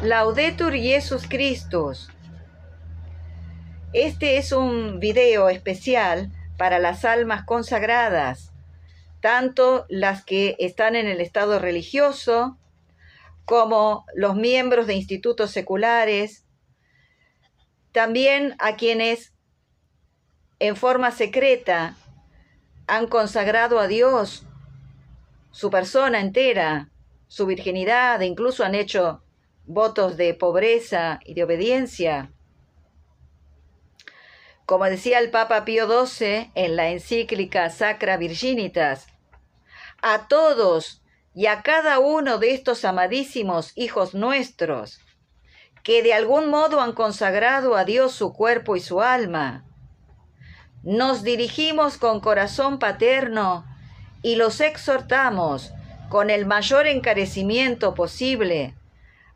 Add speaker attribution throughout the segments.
Speaker 1: Laudetur Jesus Christus. Este es un video especial para las almas consagradas, tanto las que están en el estado religioso como los miembros de institutos seculares, también a quienes en forma secreta han consagrado a Dios su persona entera, su virginidad, e incluso han hecho votos de pobreza y de obediencia. Como decía el Papa Pío XII en la encíclica Sacra Virginitas, a todos y a cada uno de estos amadísimos hijos nuestros, que de algún modo han consagrado a Dios su cuerpo y su alma, nos dirigimos con corazón paterno y los exhortamos con el mayor encarecimiento posible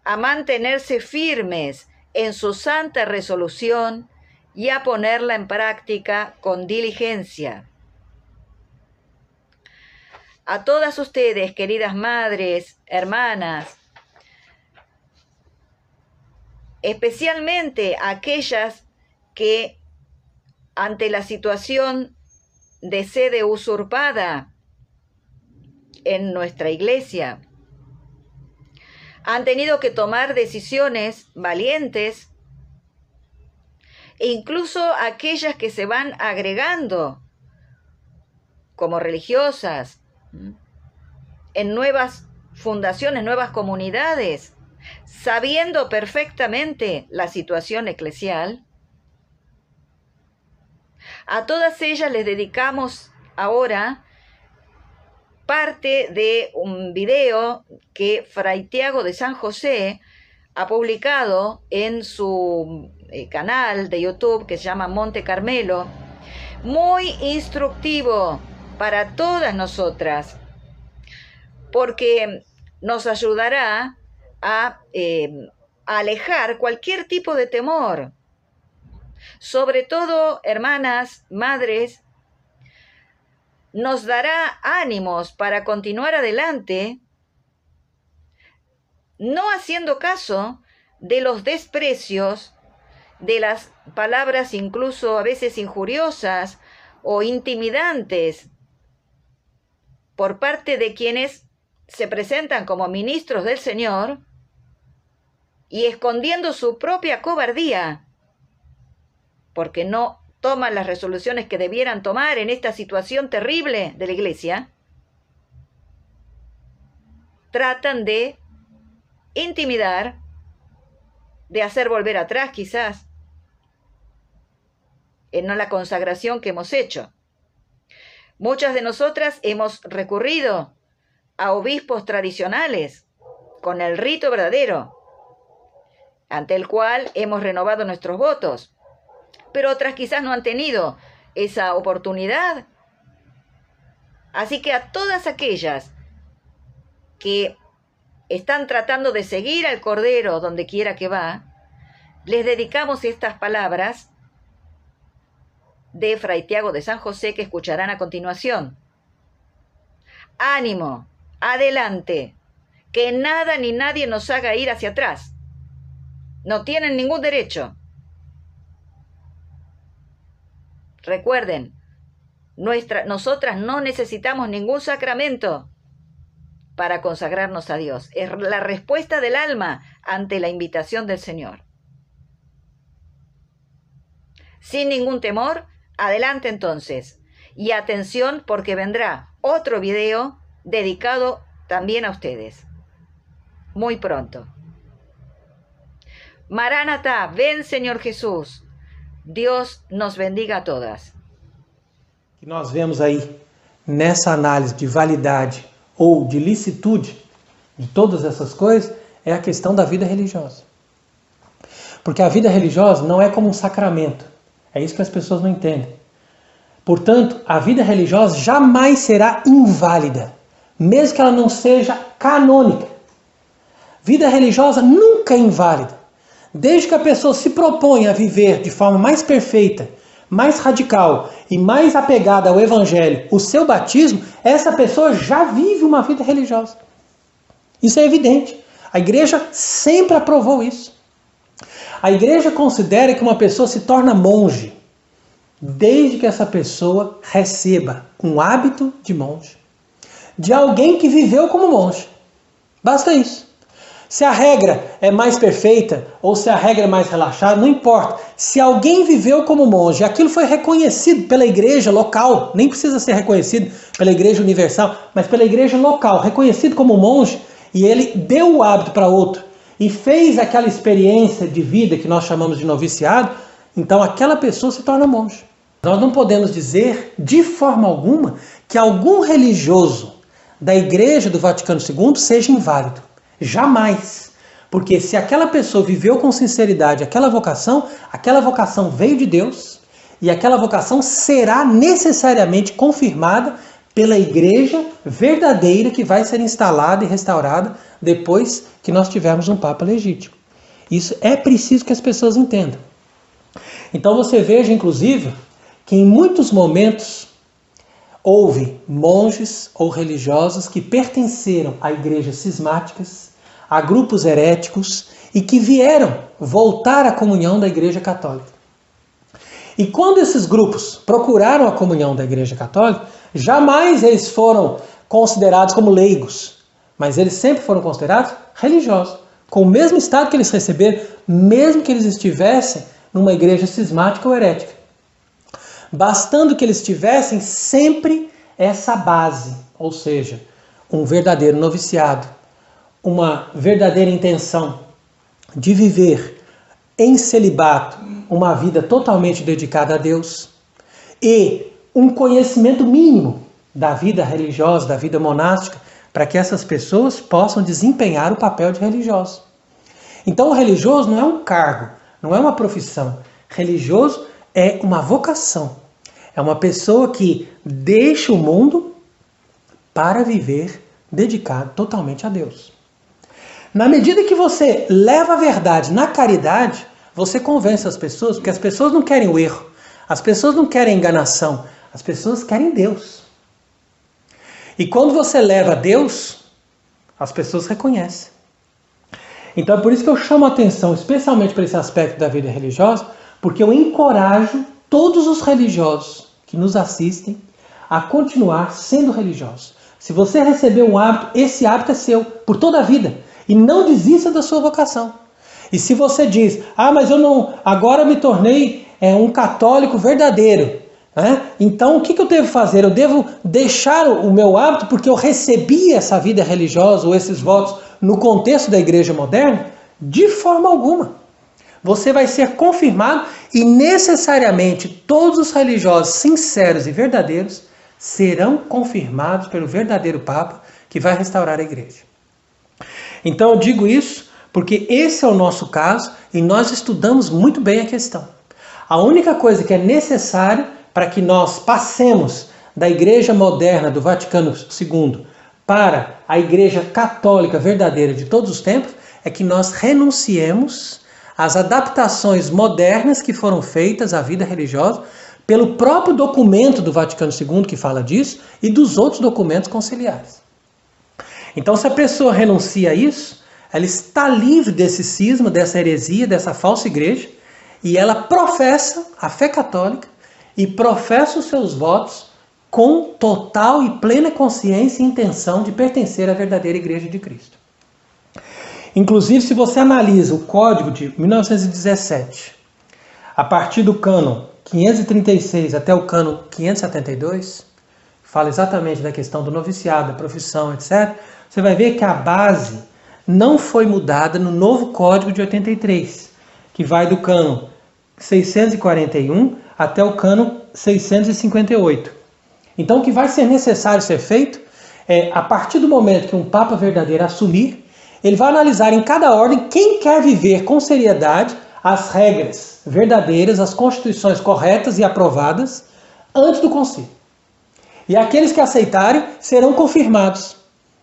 Speaker 1: a mantenerse firmes en su santa resolución y a ponerla en práctica con diligencia. A todas ustedes, queridas madres, hermanas, especialmente aquellas que ante la situación de sede usurpada en nuestra iglesia han tenido que tomar decisiones valientes, e incluso aquellas que se van agregando como religiosas en nuevas fundaciones, nuevas comunidades, sabiendo perfectamente la situación eclesial. A todas ellas les dedicamos ahora parte de un video que Fray Tiago de San José ha publicado en su canal de YouTube que se llama Monte Carmelo, muy instructivo para todas nosotras, porque nos ayudará a alejar cualquier tipo de temor. Sobre todo, hermanas, madres, nos dará ánimos para continuar adelante, no haciendo caso de los desprecios, de las palabras incluso a veces injuriosas o intimidantes por parte de quienes se presentan como ministros del Señor y escondiendo su propia cobardía, porque no toman las resoluciones que debieran tomar en esta situación terrible de la Iglesia, tratan de intimidar, de hacer volver atrás quizás en la consagración que hemos hecho. Muchas de nosotras hemos recurrido a obispos tradicionales con el rito verdadero, ante el cual hemos renovado nuestros votos, pero otras quizás no han tenido esa oportunidad. Así que a todas aquellas que están tratando de seguir al Cordero donde quiera que va, les dedicamos estas palabras de Fray Tiago de San José que escucharán a continuación. Ánimo, adelante, que nada ni nadie nos haga ir hacia atrás. No tienen ningún derecho. Recuerden, nosotras no necesitamos ningún sacramento para consagrarnos a Dios. Es la respuesta del alma ante la invitación del Señor. Sin ningún temor, adelante entonces. Y atención, porque vendrá otro video dedicado también a ustedes. Muy pronto. Maránata, ven Señor Jesús. Deus nos bendiga a todas.
Speaker 2: Que nós vemos aí, nessa análise de validade ou de licitude de todas essas coisas, é a questão da vida religiosa. Porque a vida religiosa não é como um sacramento. É isso que as pessoas não entendem. Portanto, a vida religiosa jamais será inválida, mesmo que ela não seja canônica. Vida religiosa nunca é inválida. Desde que a pessoa se propõe a viver de forma mais perfeita, mais radical e mais apegada ao Evangelho, o seu batismo, essa pessoa já vive uma vida religiosa. Isso é evidente. A igreja sempre aprovou isso. A igreja considera que uma pessoa se torna monge desde que essa pessoa receba um hábito de monge, de alguém que viveu como monge. Basta isso. Se a regra é mais perfeita ou se a regra é mais relaxada, não importa. Se alguém viveu como monge, aquilo foi reconhecido pela igreja local, nem precisa ser reconhecido pela igreja universal, mas pela igreja local, reconhecido como monge, e ele deu o hábito para outro e fez aquela experiência de vida que nós chamamos de noviciado, então aquela pessoa se torna monge. Nós não podemos dizer de forma alguma que algum religioso da Igreja do Vaticano II seja inválido. Jamais. Porque se aquela pessoa viveu com sinceridade aquela vocação veio de Deus e aquela vocação será necessariamente confirmada pela igreja verdadeira que vai ser instalada e restaurada depois que nós tivermos um Papa legítimo. Isso é preciso que as pessoas entendam. Então você veja, inclusive, que em muitos momentos houve monges ou religiosos que pertenceram a igrejas cismáticas, a grupos heréticos e que vieram voltar à comunhão da Igreja Católica. E quando esses grupos procuraram a comunhão da Igreja Católica, jamais eles foram considerados como leigos, mas eles sempre foram considerados religiosos, com o mesmo estado que eles receberam, mesmo que eles estivessem numa igreja cismática ou herética. Bastando que eles tivessem sempre essa base, ou seja, um verdadeiro noviciado, uma verdadeira intenção de viver em celibato uma vida totalmente dedicada a Deus e um conhecimento mínimo da vida religiosa, da vida monástica, para que essas pessoas possam desempenhar o papel de religioso. Então o religioso não é um cargo, não é uma profissão. Religioso é uma vocação. É uma pessoa que deixa o mundo para viver dedicado totalmente a Deus. Na medida que você leva a verdade na caridade, você convence as pessoas, porque as pessoas não querem o erro, as pessoas não querem enganação, as pessoas querem Deus. E quando você leva a Deus, as pessoas reconhecem. Então é por isso que eu chamo a atenção, especialmente para esse aspecto da vida religiosa, porque eu encorajo todos os religiosos que nos assistem a continuar sendo religiosos. Se você recebeu um hábito, esse hábito é seu, por toda a vida. E não desista da sua vocação. E se você diz, mas eu não, agora me tornei um católico verdadeiro, né? Então o que eu devo fazer? Eu devo deixar o meu hábito porque eu recebi essa vida religiosa ou esses votos no contexto da igreja moderna? De forma alguma. Você vai ser confirmado e necessariamente todos os religiosos sinceros e verdadeiros serão confirmados pelo verdadeiro Papa que vai restaurar a igreja. Então eu digo isso porque esse é o nosso caso e nós estudamos muito bem a questão. A única coisa que é necessária para que nós passemos da igreja moderna do Vaticano II para a igreja católica verdadeira de todos os tempos é que nós renunciemos às adaptações modernas que foram feitas à vida religiosa pelo próprio documento do Vaticano II que fala disso e dos outros documentos conciliares. Então, se a pessoa renuncia a isso, ela está livre desse cisma, dessa heresia, dessa falsa igreja, e ela professa a fé católica e professa os seus votos com total e plena consciência e intenção de pertencer à verdadeira Igreja de Cristo. Inclusive, se você analisa o Código de 1917, a partir do cânon 536 até o cânon 572, fala exatamente da questão do noviciado, da profissão, etc., você vai ver que a base não foi mudada no novo Código de 83, que vai do cânon 641 até o cânon 658. Então, o que vai ser necessário ser feito é, a partir do momento que um Papa verdadeiro assumir, ele vai analisar em cada ordem quem quer viver com seriedade as regras verdadeiras, as constituições corretas e aprovadas antes do concílio. E aqueles que aceitarem serão confirmados.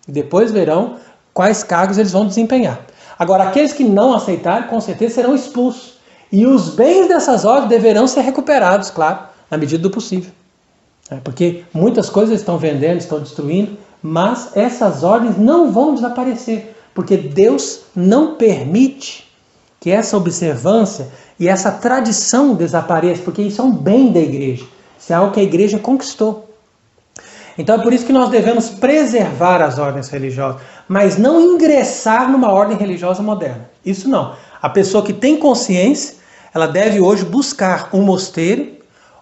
Speaker 2: E depois verão quais cargos eles vão desempenhar. Agora, aqueles que não aceitarem, com certeza serão expulsos. E os bens dessas ordens deverão ser recuperados, claro, na medida do possível. Porque muitas coisas estão vendendo, estão destruindo, mas essas ordens não vão desaparecer. porque Deus não permite que essa observância e essa tradição desapareça, porque isso é um bem da igreja, isso é algo que a igreja conquistou. Então é por isso que nós devemos preservar as ordens religiosas, mas não ingressar numa ordem religiosa moderna. Isso não. A pessoa que tem consciência, ela deve hoje buscar um mosteiro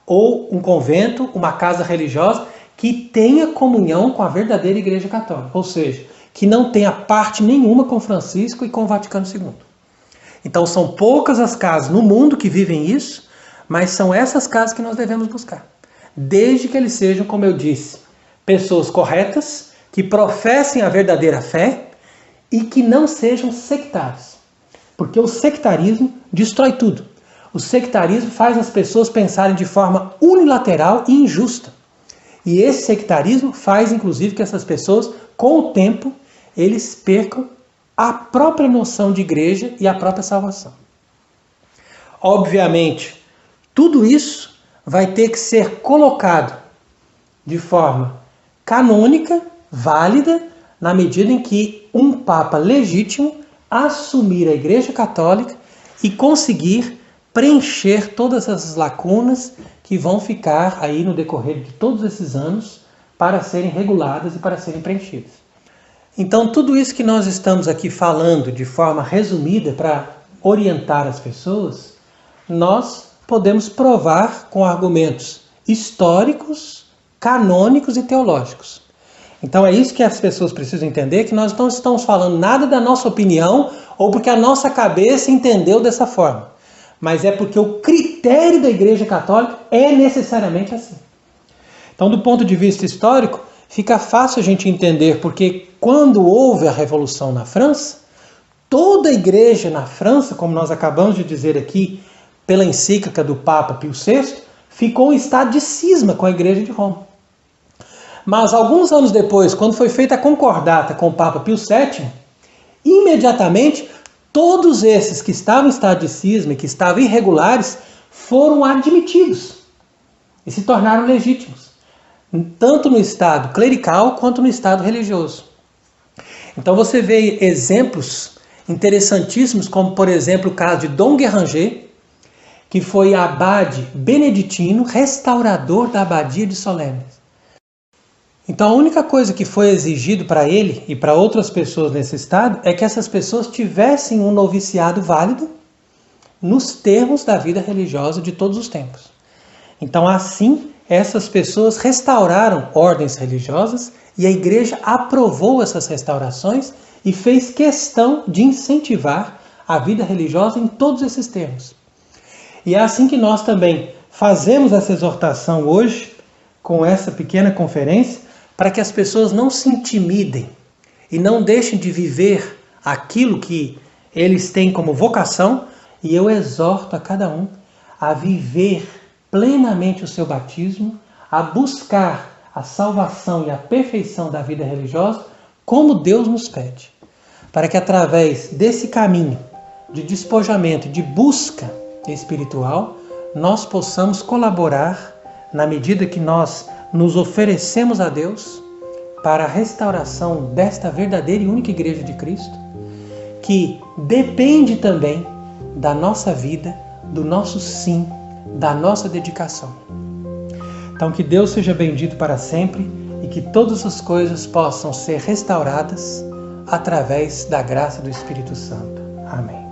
Speaker 2: ou um convento, uma casa religiosa que tenha comunhão com a verdadeira Igreja Católica, ou seja, que não tenha parte nenhuma com Francisco e com o Vaticano II. Então são poucas as casas no mundo que vivem isso, mas são essas casas que nós devemos buscar. Desde que eles sejam, como eu disse, pessoas corretas, que professem a verdadeira fé e que não sejam sectários. Porque o sectarismo destrói tudo. O sectarismo faz as pessoas pensarem de forma unilateral e injusta. E esse sectarismo faz, inclusive, que essas pessoas, com o tempo, eles percam a própria noção de igreja e a própria salvação. Obviamente, tudo isso vai ter que ser colocado de forma canônica, válida, na medida em que um Papa legítimo assumir a Igreja Católica e conseguir preencher todas essas lacunas que vão ficar aí no decorrer de todos esses anos para serem reguladas e para serem preenchidas. Então, tudo isso que nós estamos aqui falando de forma resumida para orientar as pessoas, nós podemos provar com argumentos históricos, canônicos e teológicos. Então é isso que as pessoas precisam entender, que nós não estamos falando nada da nossa opinião ou porque a nossa cabeça entendeu dessa forma, mas é porque o critério da Igreja Católica é necessariamente assim. Então, do ponto de vista histórico, fica fácil a gente entender, porque quando houve a Revolução na França, toda a igreja na França, como nós acabamos de dizer aqui, pela encíclica do Papa Pio VI, ficou em estado de cisma com a Igreja de Roma. Mas alguns anos depois, quando foi feita a concordata com o Papa Pio VII, imediatamente todos esses que estavam em estado de cisma e que estavam irregulares foram admitidos e se tornaram legítimos, tanto no estado clerical quanto no estado religioso. Então você vê exemplos interessantíssimos, como por exemplo o caso de Dom Guéranger, que foi abade beneditino, restaurador da abadia de Solesmes. Então a única coisa que foi exigido para ele e para outras pessoas nesse estado é que essas pessoas tivessem um noviciado válido nos termos da vida religiosa de todos os tempos. Então assim, essas pessoas restauraram ordens religiosas e a igreja aprovou essas restaurações e fez questão de incentivar a vida religiosa em todos esses termos. E é assim que nós também fazemos essa exortação hoje, com essa pequena conferência, para que as pessoas não se intimidem e não deixem de viver aquilo que eles têm como vocação. E eu exorto a cada um a viver plenamente o seu batismo, a buscar a salvação e a perfeição da vida religiosa como Deus nos pede, para que através desse caminho de despojamento, de busca espiritual, nós possamos colaborar na medida que nós nos oferecemos a Deus para a restauração desta verdadeira e única Igreja de Cristo, que depende também da nossa vida, do nosso sim, da nossa dedicação. Então que Deus seja bendito para sempre e que todas as coisas possam ser restauradas através da graça do Espírito Santo. Amém.